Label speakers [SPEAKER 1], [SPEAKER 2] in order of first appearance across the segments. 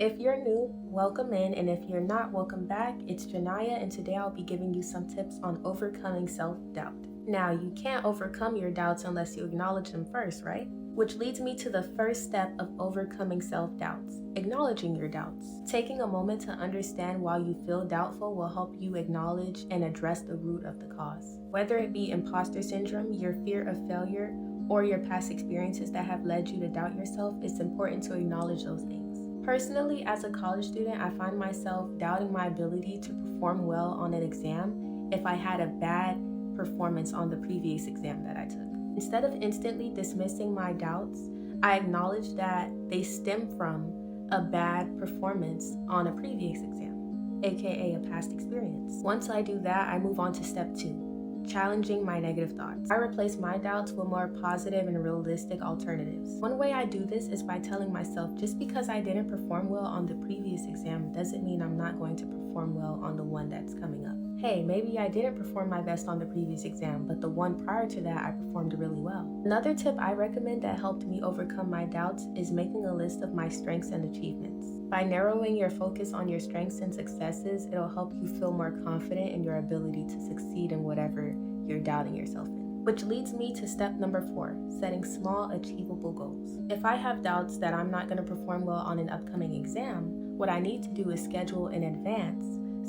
[SPEAKER 1] If you're new, welcome in, and if you're not, welcome back. It's Janaya, and today I'll be giving you some tips on overcoming self-doubt. Now, you can't overcome your doubts unless you acknowledge them first, right? Which leads me to the first step of overcoming self-doubts, acknowledging your doubts. Taking a moment to understand why you feel doubtful will help you acknowledge and address the root of the cause. Whether it be imposter syndrome, your fear of failure, or your past experiences that have led you to doubt yourself, it's important to acknowledge those things. Personally, as a college student, I find myself doubting my ability to perform well on an exam if I had a bad performance on the previous exam that I took. Instead of instantly dismissing my doubts, I acknowledge that they stem from a bad performance on a previous exam, aka a past experience. Once I do that, I move on to step 2. Challenging my negative thoughts. I replace my doubts with more positive and realistic alternatives. One way I do this is by telling myself, just because I didn't perform well on the previous exam doesn't mean I'm not going to perform well on the one that's coming up. Hey, maybe I didn't perform my best on the previous exam, but the one prior to that I performed really well. Another tip I recommend that helped me overcome my doubts is making a list of my strengths and achievements. By narrowing your focus on your strengths and successes, it'll help you feel more confident in your ability to succeed in whatever you're doubting yourself in. Which leads me to step number 4, setting small, achievable goals. If I have doubts that I'm not going to perform well on an upcoming exam, what I need to do is schedule in advance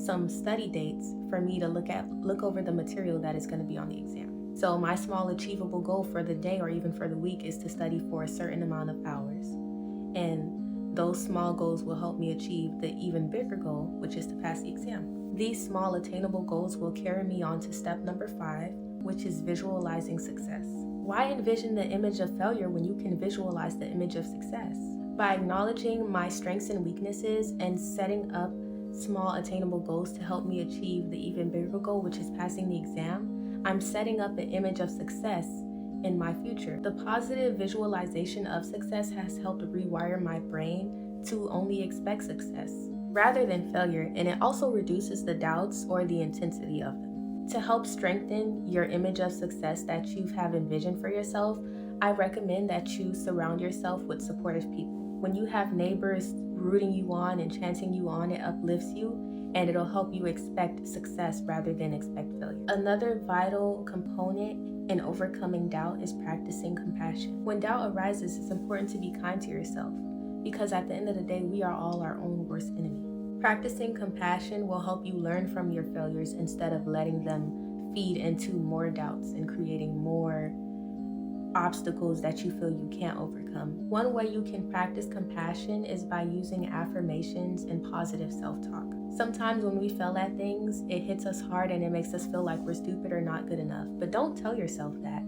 [SPEAKER 1] some study dates for me to look over the material that is going to be on the exam. So my small achievable goal for the day or even for the week is to study for a certain amount of hours. And those small goals will help me achieve the even bigger goal, which is to pass the exam. These small attainable goals will carry me on to step number 5, which is visualizing success. Why envision the image of failure when you can visualize the image of success? By acknowledging my strengths and weaknesses and setting up small attainable goals to help me achieve the even bigger goal, which is passing the exam, I'm setting up an image of success in my future. The positive visualization of success has helped rewire my brain to only expect success rather than failure, and it also reduces the doubts or the intensity of them. To help strengthen your image of success that you have envisioned for yourself, I recommend that you surround yourself with supportive people. When you have neighbors rooting you on and chanting you on, it uplifts you and it'll help you expect success rather than expect failure. Another vital component in overcoming doubt is practicing compassion. When doubt arises, it's important to be kind to yourself because at the end of the day, we are all our own worst enemy. Practicing compassion will help you learn from your failures instead of letting them feed into more doubts and creating more obstacles that you feel you can't overcome. One way you can practice compassion is by using affirmations and positive self-talk. Sometimes when we fail at things, it hits us hard and it makes us feel like we're stupid or not good enough. But don't tell yourself that.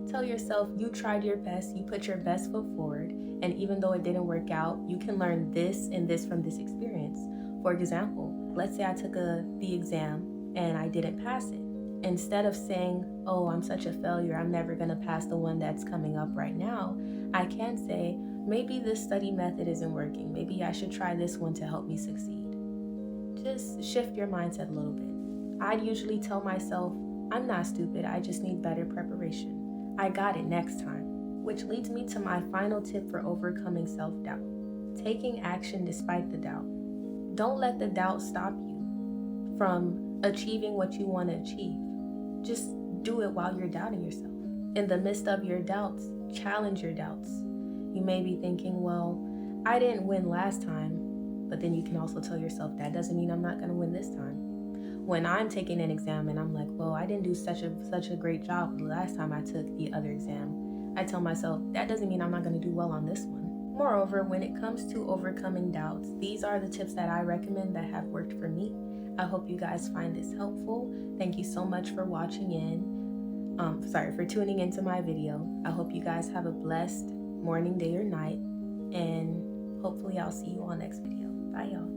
[SPEAKER 1] Tell yourself you tried your best, you put your best foot forward, and even though it didn't work out, you can learn this and this from this experience. For example, let's say I took the exam and I didn't pass it. Instead of saying, oh, I'm such a failure, I'm never going to pass the one that's coming up right now, I can say, maybe this study method isn't working. Maybe I should try this one to help me succeed. Just shift your mindset a little bit. I'd usually tell myself, I'm not stupid, I just need better preparation. I got it next time. Which leads me to my final tip for overcoming self-doubt. Taking action despite the doubt. Don't let the doubt stop you from achieving what you want to achieve. Just do it while you're doubting yourself. In the midst of your doubts, challenge your doubts. You may be thinking, well, I didn't win last time, but then you can also tell yourself that doesn't mean I'm not going to win this time. When I'm taking an exam and I'm like, well, I didn't do such a great job the last time I took the other exam, I tell myself that doesn't mean I'm not going to do well on this one. Moreover, when it comes to overcoming doubts, these are the tips that I recommend that have worked for me. I hope you guys find this helpful. Thank you so much for watching in. For tuning into my video. I hope you guys have a blessed morning, day, or night. And hopefully I'll see you on next video. Bye, y'all.